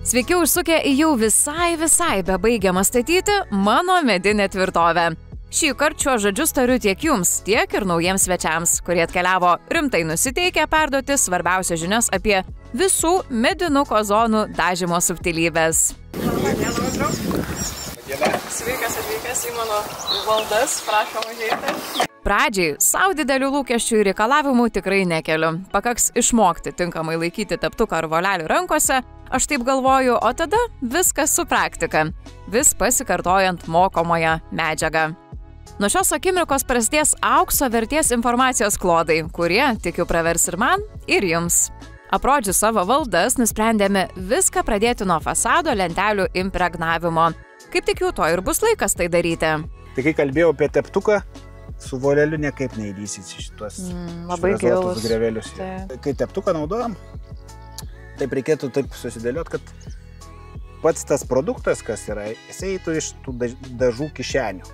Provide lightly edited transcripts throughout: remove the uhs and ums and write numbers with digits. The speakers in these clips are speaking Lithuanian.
Sveiki užsukę į jau visai bebaigiamą statyti mano medinę tvirtovę. Šį kartą šiuos žodžius tariu tiek jums, tiek ir naujiems svečiams, kurie atkeliavo rimtai nusiteikę perduoti svarbiausias žinias apie visų medinuko zonų dažymo subtilybės. Sveikas atvykęs į mano valdas, prašom užeiti. Pradžiai, savo didelių lūkesčių ir reikalavimų tikrai nekeliu. Pakaks išmokti tinkamai laikyti teptuką ar volelį rankose, aš taip galvoju, o tada viskas su praktika, vis pasikartojant mokomąją medžiagą. Nuo šios akimirkos prasidės aukso vertės informacijos klodai, kurie, tikiu, pravers ir man, ir jums. Aprodžius savo valdas, nusprendėme viską pradėti nuo fasado lentelių impregnavimo. Kaip tik jau to ir bus laikas tai daryti. Tai kai kalbėjau apie teptuką, su voleliu niekaip neįlysit šitos labai gilus grevelius. Kai teptuką naudojam, taip reikėtų taip susidėlioti, kad pats tas produktas, kas yra, jisai eitų iš tų dažų kišenių.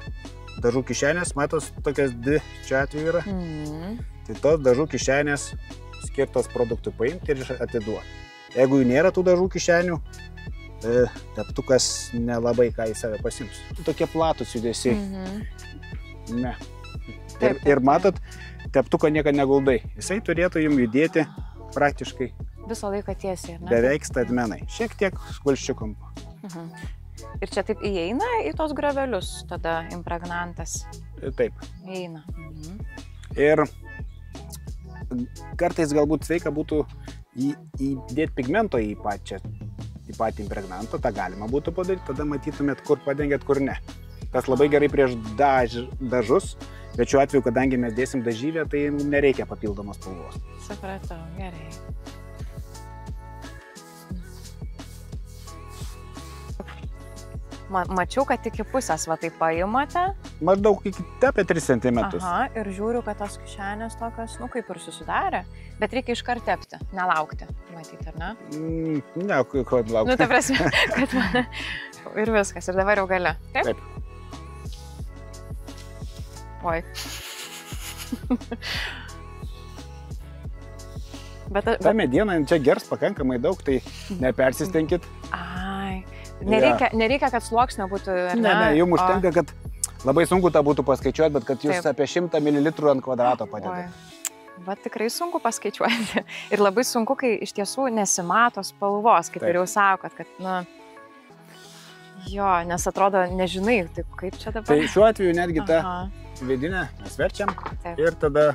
Dažų kišenės, matos, tokias dvi čia atveju yra. Tai tos dažų kišenės skirtos produktui paimti ir atiduoti. Jeigu jų nėra tų dažų kišenių, teptukas nelabai ką į save pasims. Tokie platus judesiai. Ne. Ir matot, teptuką niekada neguldai. Jisai turėtų jums judėti praktiškai visą laiką tiesiai, ne? Beveik statmenai. Šiek tiek skulščių kampu. Ir čia taip įeina į tos gravelius tada impregnantas? Taip. Įeina. Ir kartais galbūt sveika būtų įdėti pigmento į patį impregnantą, tą galima būtų padaryti, tada matytumėt, kur padengėt, kur ne. Tas labai gerai prieš dažus, bet šiuo atveju, kadangi mes dėsim dažyvę, tai mums nereikia papildomos spalvos. Supratau, gerai. Mačiau, kad iki pusės va taip paimate. Maždaug apie 3 cm. Aha, ir žiūriu, kad tos kišenės tokios, kaip ir susidarė, bet reikia iškart tepti, nelaukti, matyti, ar ne? Ne, ko laukti. Nu, ta prasme, kad mane... Ir viskas, ir dabar jau gali. Taip? Taip. Oi. Ta mediena čia gers pakankamai daug, tai nepersistenkit. Ai, nereikia, kad sluoksnio būtų, ar ne? Ne, jums užtenka, kad labai sunku tą būtų paskaičiuoti, bet kad jūs apie 100 ml ant kvadrato padedate. Va, tikrai sunku paskaičiuoti. Ir labai sunku, kai iš tiesų nesimato spalvos, kaip ir jau sakot, kad, jo, nes atrodo, nežinai, tai kaip čia dabar. Tai šiuo atveju netgi tą vidinę mes verčiam ir tada...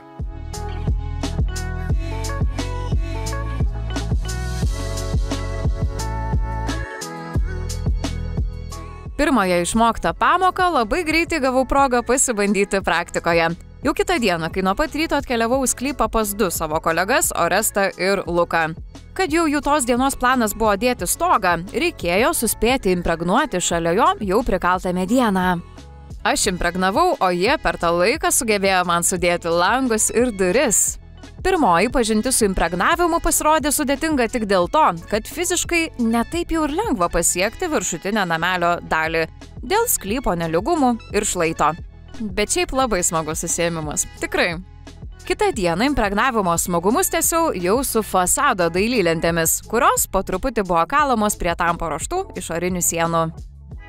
Pirmąją išmoktą pamoką labai greitai gavau progą pasibandyti praktikoje. Jau kitą dieną, kai nuo pat ryto atkeliavau į sklypą pas 2 savo kolegas, Orestą ir Luką. Kad jau jų tos dienos planas buvo dėti stogą, reikėjo suspėti impregnuoti šalia jo jau prikaltą medieną. Aš impregnavau, o jie per tą laiką sugebėjo man sudėti langus ir duris. Pirmoji pažintis su impregnavimu pasirodė sudėtinga tik dėl to, kad fiziškai netaip jau ir lengva pasiekti viršutinę namelio dalį dėl sklypo nelygumų ir šlaito. Bet šiaip labai smagus užsiėmimas, tikrai. Kitą dieną impregnavimo smagumus tęsiau jau su fasado dailylentėmis, kurios po truputį buvo kalamos prie tam paruoštų išorinių sienų.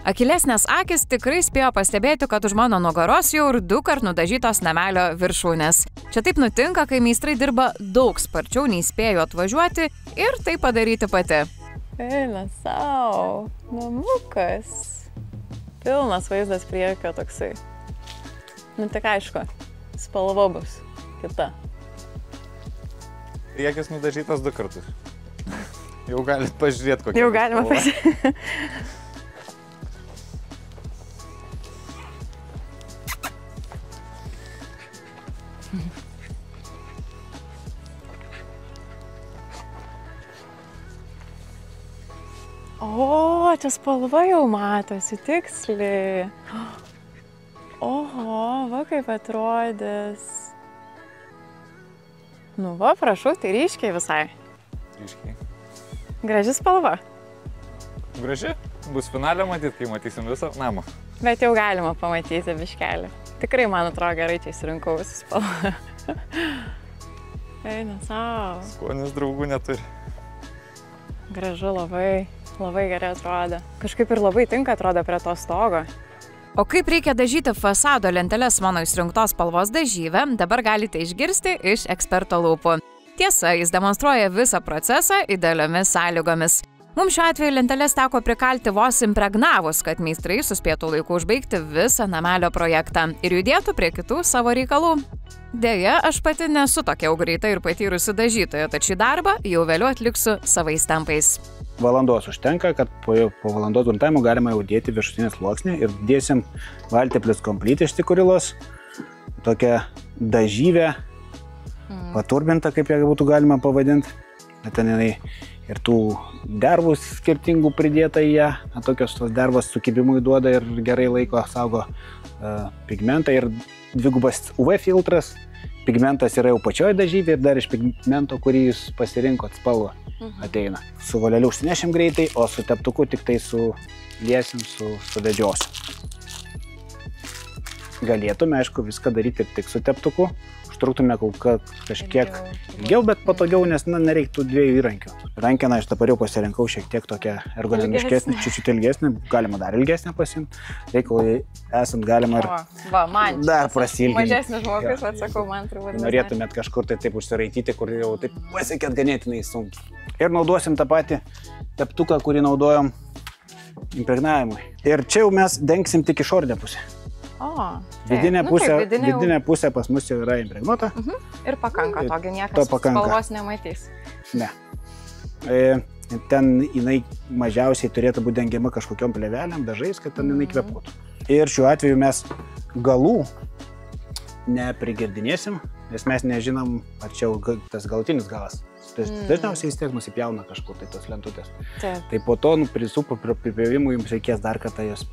Akylesnės akys tikrai spėjo pastebėti, kad už mano nugaros jau ir 2 kart nudažytos namelio viršūnės. Čia taip nutinka, kai meistrai dirba daug sparčiau nei spėjo atvažiuoti ir tai padaryti pati. Eina sau, namukas. Pilnas vaizdas priekio toksai. Nu tik aišku, spalva bus kita. Priekis nudažytas 2 kartus. Jau galit pažiūrėti, kokia. Jau galima pažiūrėti. O, čia spalva jau matosi tiksliai. Oho, va kaip atrodys. Nu va, prašau, tai ryškiai visai. Ryškiai. Graži spalva. Graži? Bus finalė matyti, kai matysim visą namą. Bet jau galima pamatyti biškelį. Tikrai, man atrodo, gerai čia įsirinkau visą spalvą. Eina savo. Skonis draugų neturi. Gražu labai. Labai gerai atrodo. Kažkaip ir labai tinka atrodo prie to stogo. O kaip reikia dažyti fasado lenteles mano išrinktos spalvos dažyvę, dabar galite išgirsti iš eksperto lūpų. Tiesa, jis demonstruoja visą procesą idealiomis sąlygomis. Mums šiuo atveju lenteles teko prikalti vos impregnavus, kad meistrai suspėtų laiku užbaigti visą namelio projektą ir judėtų prie kitų savo reikalų. Deja, aš pati nesu tokia greita ir patyrusi dažytoja, tad šį darbą jau vėliau atliksiu savais tempais. Valandos užtenka, kad po valandos gruntavimo galima jau dėti viršutinį sluoksnį ir dėsim Valti plus Complete iš Tikurilos, tokią dažyvę, paturbintą, kaip ją būtų galima pavadinti. Ten jinai ir tų dervų skirtingų pridėta į ją, tokios tos dervos sukibimui duoda ir gerai laiko saugo pigmentą ir dvigubas UV filtras. Pigmentas yra jau pačioj dažyvė ir dar iš pigmento, kurį jūs pasirinkot spalvą, ateina. Su voleliu užsinešim greitai, o su teptuku tik tai suliesim, suvedžiosim. Galėtume, aišku, viską daryti ir tik su teptuku. Užtruktume kažkiek ilgiau, bet patogiau, nes nereiktų dviejų įrankių. Rankeną aš dabar jau pasirinkau šiek tiek tokią ergonomiškesnį, čiučiut ilgesnį, galima dar ilgesnį pasiimti. Reikalui esant galima ir dar prasilginti. Mažesnis žmogus, atsakau, man turbūt. Norėtumėt kažkur tai taip užsiraityti, kur jau taip pasiekėt ganėtinai sunkiai. Ir naudosim tą patį teptuką, kurį naudojom impregnavimui. Ir čia jau mes dengsim tik išorinę pusę. Vidinė pusė pas mus jau yra impregnuota. Ir pakanka, togi niekas spalvos nematys. Ne. Ten jinai mažiausiai turėtų būti dengiama kažkokiom plėvelėm, dažais, kad ten jinai kvėpuotų. Ir šiuo atveju mes galų neprigirdinėsim, nes mes nežinom, ar čia tas galutinis galas. Dažniausiai vis tiek nusipjauna kažkur tai tos lentutės. Tai po to su pripjovimui jums reikės dar kartą jos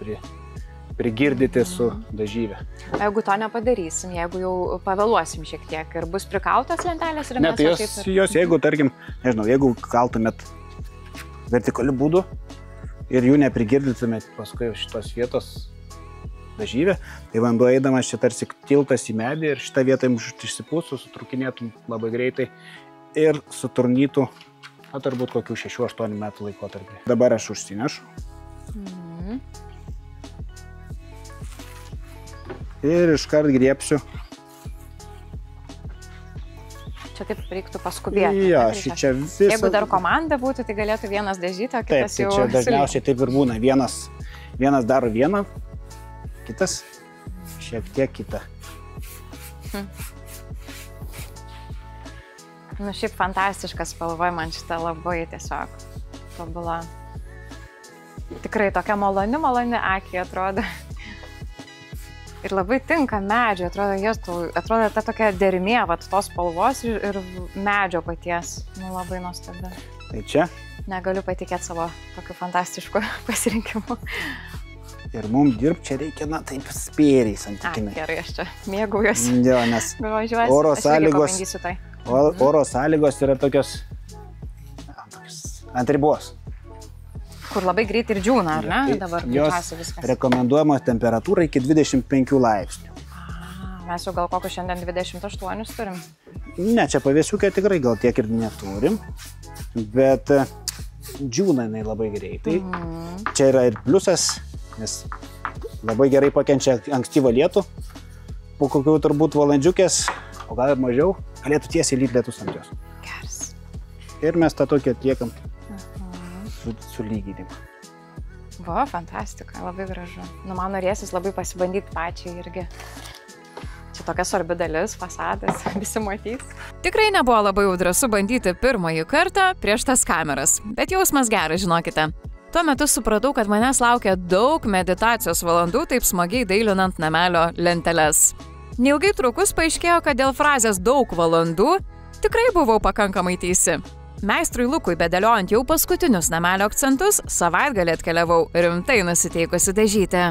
prigirdyti su dažyvė. Jeigu to nepadarysim, jeigu jau pavėluosim šiek tiek ir bus prikautas lentelės ir mes jau kaip ir... Jos, jeigu, tarkim, nežinau, jeigu kaltumėt vertikaliu būdu ir jų neprigirdytumėt paskui šitos vietos dažyvę, tai vanduo eidamas čia tarsi tiltas į medį ir šitą vietą jums išsipūstų, sutrukinėtum labai greitai ir suturnytų, turbūt kokių 6-8 metų laikotarpį. Dabar aš užsinešu. Ir iškart griebsiu. Čia taip reiktų paskubėti. Jo, čia visą... Jeigu dar komanda būtų, tai galėtų vienas dažyti, o kitas jau... Taip, čia dažniausiai taip ir būna. Vienas daro vieną, kitas šiek tiek kitą. Nu, šiaip fantastiška spalva, man šitą labai tiesiog tobula. Tikrai tokia maloni akiai atrodo. Ir labai tinka medžio, atrodo ta tokia dermė, tos spalvos ir medžio paties. Nu, labai nuostabi. Tai čia? Negaliu patikėti savo tokiu fantastišku pasirinkimu. Ir mums dirbti čia reikia, taip spėriai santykinai. Gerai, aš čia mėgaujuosi. Jo, nes oro sąlygos yra tokios ant ribos. Kur labai greit ir džiūna, ar ne? Dabar greičiausiai viskas. Rekomenduojama temperatūra iki 25 laipsnių. Mes jau gal kokius šiandien 28 turim? Ne, čia pavėsiukai tikrai gal tiek ir neturim, bet džiūna jinai labai greitai. Čia yra ir pliusas, nes labai gerai pakenčia ankstyvą lietų. Po kokių turbūt valandžiukės, o gal ir mažiau, galėtų tiesiai lyt lietus ant jos. Geras. Ir mes tą tokį atliekam. Sulyginimą. Va, fantastika, labai gražu. Nu, man norėsis labai pasibandyti pačiai irgi. Čia tokia svarbi dalis, fasadas, visi matys. Tikrai nebuvo labai jau drąsu bandyti pirmąjį kartą prieš tas kameras, bet jausmas geras, žinokite. Tuo metu supratau, kad manęs laukia daug meditacijos valandų, taip smagiai dailinant namelio lenteles. Neilgai trukus paaiškėjo, kad dėl frazės daug valandų tikrai buvau pakankamai teisi. Meistrui Lukui bedėliojant jau paskutinius namelio akcentus, savaitgalį atkeliavau rimtai nusiteikusi dažyti.